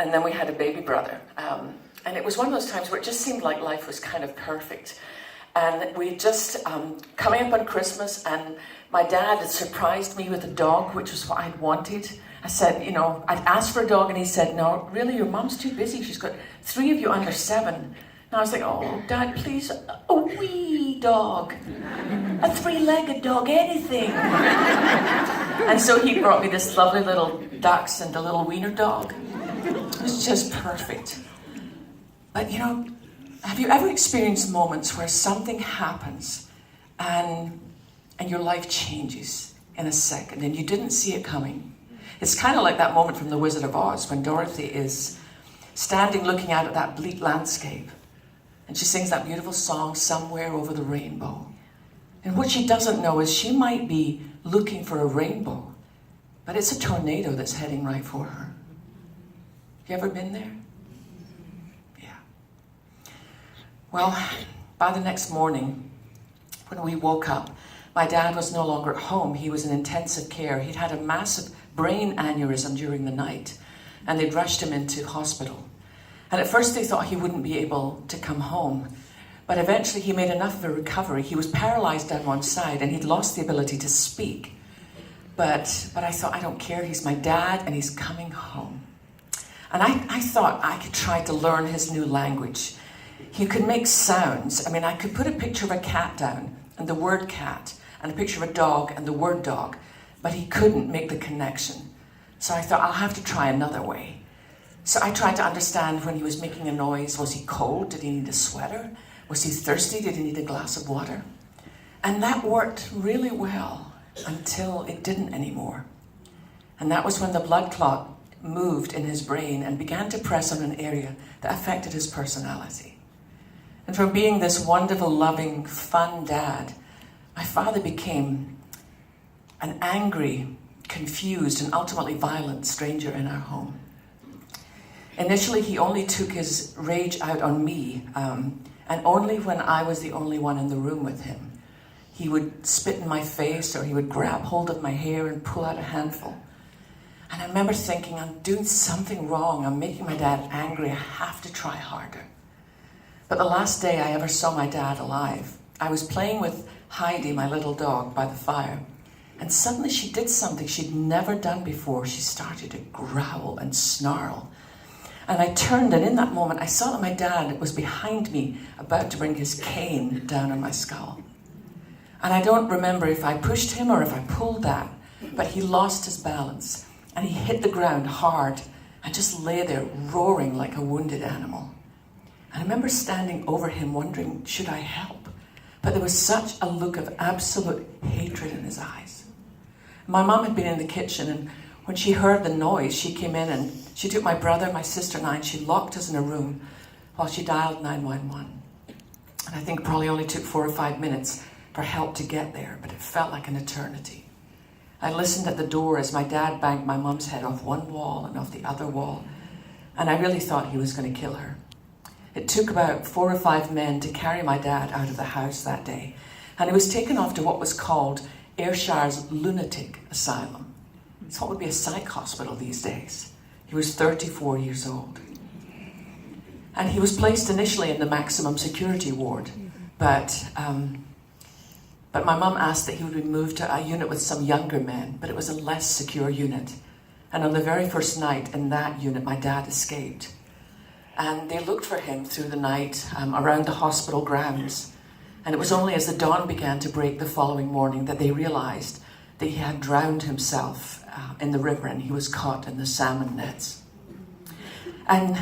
and then we had a baby brother. And it was one of those times where it just seemed like life was kind of perfect. And we just, coming up on Christmas, and my dad had surprised me with a dog, which was what I'd wanted. I said, you know, I'd asked for a dog, and he said, no, really, your mom's too busy. She's got 3 of you under 7. And I was like, oh, Dad, please, a wee dog. A 3-legged dog, anything. And so he brought me this lovely little dachshund and a little wiener dog. It was just perfect. But, you know, have you ever experienced moments where something happens and your life changes in a second and you didn't see it coming? It's kind of like that moment from The Wizard of Oz when Dorothy is standing looking out at that bleak landscape and she sings that beautiful song, Somewhere Over the Rainbow. And what she doesn't know is she might be looking for a rainbow, but it's a tornado that's heading right for her. You ever been there? Well, by the next morning, when we woke up, my dad was no longer at home. He was in intensive care. He'd had a massive brain aneurysm during the night, and they'd rushed him into hospital. And at first they thought he wouldn't be able to come home, but eventually he made enough of a recovery. He was paralyzed down one side, and he'd lost the ability to speak. But I thought, I don't care. He's my dad, and he's coming home. And I thought I could try to learn his new language. He could make sounds. I mean, I could put a picture of a cat down and the word cat and a picture of a dog and the word dog, but he couldn't make the connection. So I thought, I'll have to try another way. So I tried to understand when he was making a noise. Was he cold? Did he need a sweater? Was he thirsty? Did he need a glass of water? And that worked really well until it didn't anymore. And that was when the blood clot moved in his brain and began to press on an area that affected his personality. And from being this wonderful, loving, fun dad, my father became an angry, confused, and ultimately violent stranger in our home. Initially, he only took his rage out on me, and only when I was the only one in the room with him. He would spit in my face, or he would grab hold of my hair and pull out a handful. And I remember thinking, I'm doing something wrong. I'm making my dad angry. I have to try harder. But the last day I ever saw my dad alive, I was playing with Heidi, my little dog, by the fire. And suddenly she did something she'd never done before. She started to growl and snarl. And I turned, and in that moment I saw that my dad was behind me, about to bring his cane down on my skull. And I don't remember if I pushed him or if I pulled that, but he lost his balance. And he hit the ground hard and just lay there roaring like a wounded animal. And I remember standing over him wondering, should I help? But there was such a look of absolute hatred in his eyes. My mom had been in the kitchen, and when she heard the noise, she came in and she took my brother, my sister and I, and she locked us in a room while she dialed 911. And I think it probably only took 4 or 5 minutes for help to get there, but it felt like an eternity. I listened at the door as my dad banged my mom's head off one wall and off the other wall, and I really thought he was going to kill her. It took about 4 or 5 men to carry my dad out of the house that day, and he was taken off to what was called Ayrshire's lunatic asylum. It's what would be a psych hospital these days. He was 34 years old. And he was placed initially in the maximum security ward, but my mum asked that he would be moved to a unit with some younger men, but it was a less secure unit. And on the very first night in that unit, my dad escaped. And they looked for him through the night around the hospital grounds. And it was only as the dawn began to break the following morning that they realized that he had drowned himself in the river and he was caught in the salmon nets. And